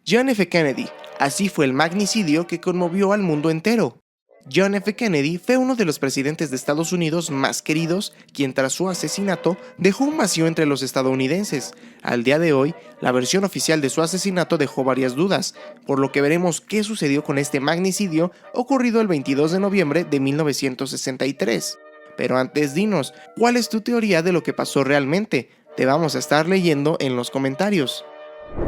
John F. Kennedy. Así fue el magnicidio que conmovió al mundo entero. John F. Kennedy fue uno de los presidentes de Estados Unidos más queridos, quien tras su asesinato dejó un vacío entre los estadounidenses. Al día de hoy, la versión oficial de su asesinato dejó varias dudas, por lo que veremos qué sucedió con este magnicidio ocurrido el 22 de noviembre de 1963. Pero antes dinos, ¿cuál es tu teoría de lo que pasó realmente? Te vamos a estar leyendo en los comentarios.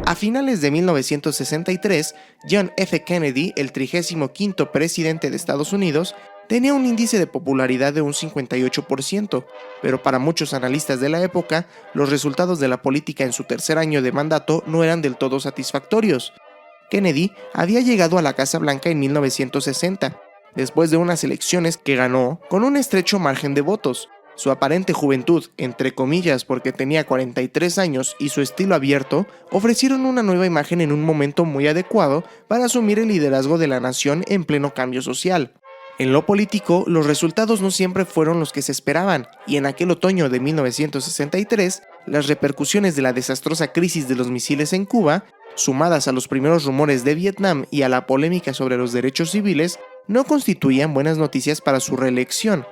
A finales de 1963, John F. Kennedy, el 35º presidente de Estados Unidos, tenía un índice de popularidad de un 58%, pero para muchos analistas de la época, los resultados de la política en su tercer año de mandato no eran del todo satisfactorios. Kennedy había llegado a la Casa Blanca en 1960, después de unas elecciones que ganó con un estrecho margen de votos. Su aparente juventud, entre comillas porque tenía 43 años y su estilo abierto, ofrecieron una nueva imagen en un momento muy adecuado para asumir el liderazgo de la nación en pleno cambio social. En lo político, los resultados no siempre fueron los que se esperaban, y en aquel otoño de 1963, las repercusiones de la desastrosa crisis de los misiles en Cuba, sumadas a los primeros rumores de Vietnam y a la polémica sobre los derechos civiles, no constituían buenas noticias para su reelección.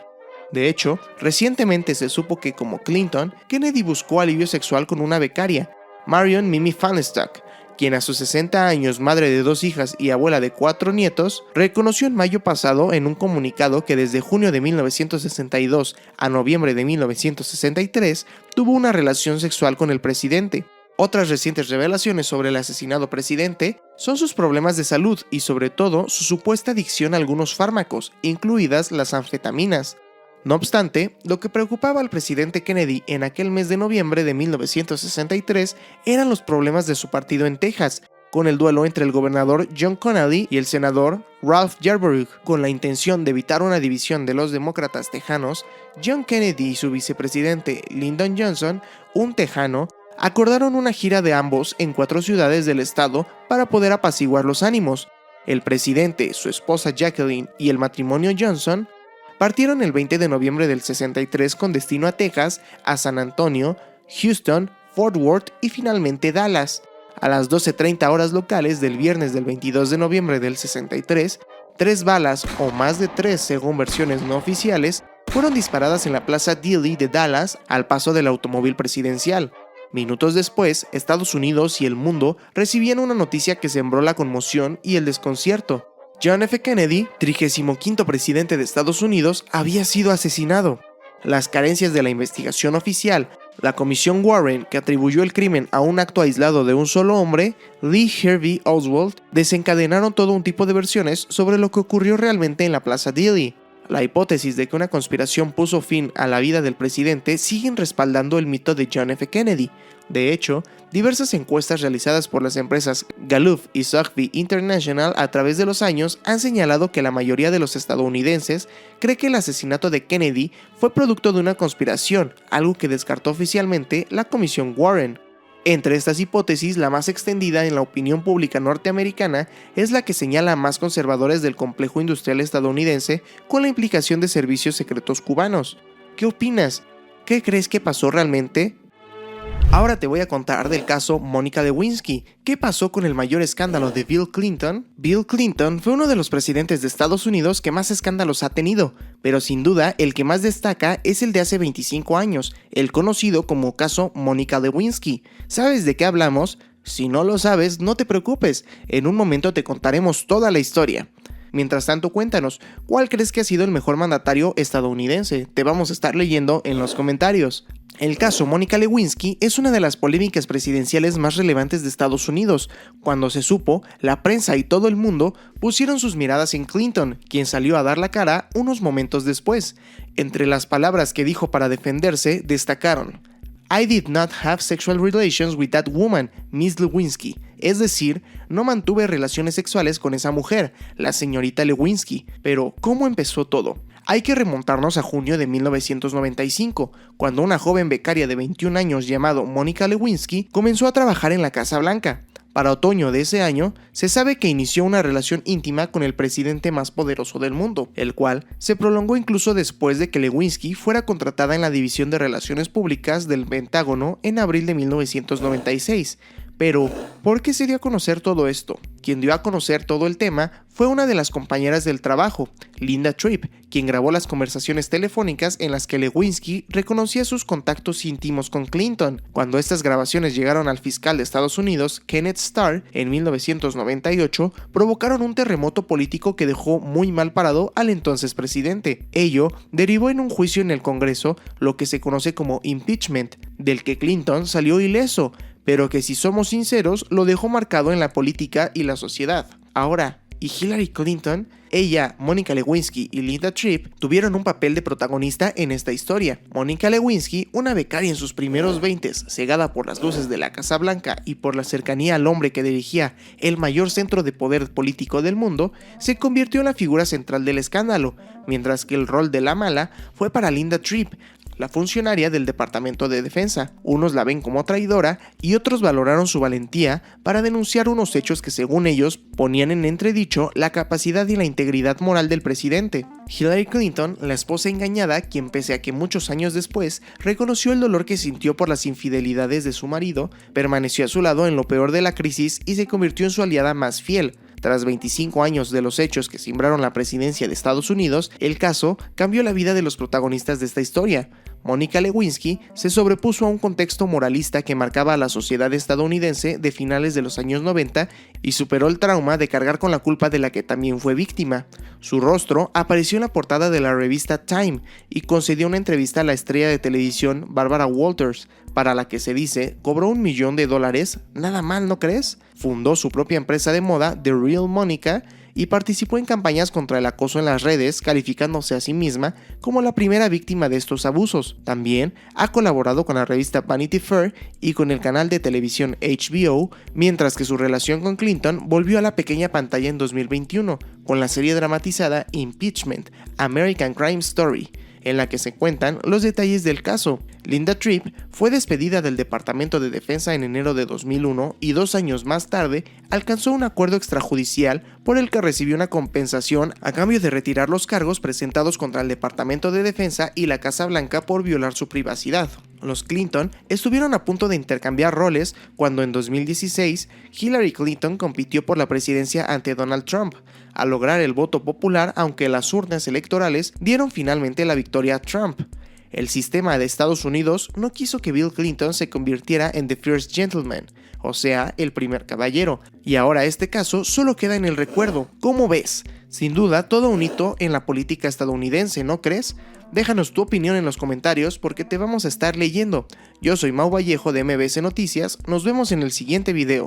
De hecho, recientemente se supo que, como Clinton, Kennedy buscó alivio sexual con una becaria, Marion Mimi Fahnestock, quien a sus 60 años, madre de 2 hijas y abuela de 4 nietos, reconoció en mayo pasado en un comunicado que desde junio de 1962 a noviembre de 1963 tuvo una relación sexual con el presidente. Otras recientes revelaciones sobre el asesinado presidente son sus problemas de salud y sobre todo su supuesta adicción a algunos fármacos, incluidas las anfetaminas. No obstante, lo que preocupaba al presidente Kennedy en aquel mes de noviembre de 1963 eran los problemas de su partido en Texas, con el duelo entre el gobernador John Connally y el senador Ralph Yarborough. Con la intención de evitar una división de los demócratas tejanos, John Kennedy y su vicepresidente Lyndon Johnson, un tejano, acordaron una gira de ambos en 4 ciudades del estado para poder apaciguar los ánimos. El presidente, su esposa Jacqueline y el matrimonio Johnson partieron el 20 de noviembre del 63 con destino a Texas, a San Antonio, Houston, Fort Worth y finalmente Dallas. A las 12:30 horas locales del viernes del 22 de noviembre del 63, 3 balas, o más de 3 según versiones no oficiales, fueron disparadas en la Plaza Dealey de Dallas al paso del automóvil presidencial. Minutos después, Estados Unidos y el mundo recibían una noticia que sembró la conmoción y el desconcierto. John F. Kennedy, 35º presidente de Estados Unidos, había sido asesinado. Las carencias de la investigación oficial, la comisión Warren, que atribuyó el crimen a un acto aislado de un solo hombre, Lee Harvey Oswald, desencadenaron todo un tipo de versiones sobre lo que ocurrió realmente en la Plaza Dealey. La hipótesis de que una conspiración puso fin a la vida del presidente siguen respaldando el mito de John F. Kennedy. De hecho, diversas encuestas realizadas por las empresas Gallup y Sotheby International a través de los años han señalado que la mayoría de los estadounidenses cree que el asesinato de Kennedy fue producto de una conspiración, algo que descartó oficialmente la comisión Warren. Entre estas hipótesis, la más extendida en la opinión pública norteamericana es la que señala a más conservadores del complejo industrial estadounidense con la implicación de servicios secretos cubanos. ¿Qué opinas? ¿Qué crees que pasó realmente? Ahora te voy a contar del caso Mónica Lewinsky. ¿Qué pasó con el mayor escándalo de Bill Clinton? Bill Clinton fue uno de los presidentes de Estados Unidos que más escándalos ha tenido, pero sin duda el que más destaca es el de hace 25 años, el conocido como caso Mónica Lewinsky. ¿Sabes de qué hablamos? Si no lo sabes, no te preocupes, en un momento te contaremos toda la historia. Mientras tanto, cuéntanos, ¿cuál crees que ha sido el mejor mandatario estadounidense? Te vamos a estar leyendo en los comentarios. El caso Mónica Lewinsky es una de las polémicas presidenciales más relevantes de Estados Unidos. Cuando se supo, la prensa y todo el mundo pusieron sus miradas en Clinton, quien salió a dar la cara unos momentos después. Entre las palabras que dijo para defenderse, destacaron: I did not have sexual relations with that woman, Miss Lewinsky. Es decir, no mantuve relaciones sexuales con esa mujer, la señorita Lewinsky. Pero, ¿cómo empezó todo? Hay que remontarnos a junio de 1995, cuando una joven becaria de 21 años llamada Mónica Lewinsky comenzó a trabajar en la Casa Blanca. Para otoño de ese año, se sabe que inició una relación íntima con el presidente más poderoso del mundo, el cual se prolongó incluso después de que Lewinsky fuera contratada en la División de Relaciones Públicas del Pentágono en abril de 1996. Pero, ¿por qué se dio a conocer todo esto? Quien dio a conocer todo el tema fue una de las compañeras del trabajo, Linda Tripp, quien grabó las conversaciones telefónicas en las que Lewinsky reconocía sus contactos íntimos con Clinton. Cuando estas grabaciones llegaron al fiscal de Estados Unidos, Kenneth Starr, en 1998, provocaron un terremoto político que dejó muy mal parado al entonces presidente. Ello derivó en un juicio en el Congreso, lo que se conoce como impeachment, del que Clinton salió ileso, pero que si somos sinceros lo dejó marcado en la política y la sociedad. Ahora, ¿y Hillary Clinton? Ella, Mónica Lewinsky y Linda Tripp tuvieron un papel de protagonista en esta historia. Mónica Lewinsky, una becaria en sus primeros 20s, cegada por las luces de la Casa Blanca y por la cercanía al hombre que dirigía el mayor centro de poder político del mundo, se convirtió en la figura central del escándalo, mientras que el rol de la mala fue para Linda Tripp, la funcionaria del Departamento de Defensa. Unos la ven como traidora y otros valoraron su valentía para denunciar unos hechos que, según ellos, ponían en entredicho la capacidad y la integridad moral del presidente. Hillary Clinton, la esposa engañada, quien pese a que muchos años después reconoció el dolor que sintió por las infidelidades de su marido, permaneció a su lado en lo peor de la crisis y se convirtió en su aliada más fiel. Tras 25 años de los hechos que simbraron la presidencia de Estados Unidos, el caso cambió la vida de los protagonistas de esta historia. Mónica Lewinsky se sobrepuso a un contexto moralista que marcaba a la sociedad estadounidense de finales de los años 90 y superó el trauma de cargar con la culpa de la que también fue víctima. Su rostro apareció en la portada de la revista Time y concedió una entrevista a la estrella de televisión Barbara Walters, para la que se dice cobró $1 millón. Nada mal, ¿no crees? Fundó su propia empresa de moda, The Real Monica, y participó en campañas contra el acoso en las redes, calificándose a sí misma como la primera víctima de estos abusos. También ha colaborado con la revista Vanity Fair y con el canal de televisión HBO, mientras que su relación con Clinton volvió a la pequeña pantalla en 2021, con la serie dramatizada Impeachment, American Crime Story, en la que se cuentan los detalles del caso. Linda Tripp fue despedida del Departamento de Defensa en enero de 2001 y 2 años más tarde alcanzó un acuerdo extrajudicial por el que recibió una compensación a cambio de retirar los cargos presentados contra el Departamento de Defensa y la Casa Blanca por violar su privacidad. Los Clinton estuvieron a punto de intercambiar roles cuando en 2016 Hillary Clinton compitió por la presidencia ante Donald Trump, al lograr el voto popular, aunque las urnas electorales dieron finalmente la victoria a Trump. El sistema de Estados Unidos no quiso que Bill Clinton se convirtiera en The First Gentleman, o sea, el primer caballero, y ahora este caso solo queda en el recuerdo. ¿Cómo ves? Sin duda, todo un hito en la política estadounidense, ¿no crees? Déjanos tu opinión en los comentarios porque te vamos a estar leyendo. Yo soy Mau Vallejo de MBS Noticias, nos vemos en el siguiente video.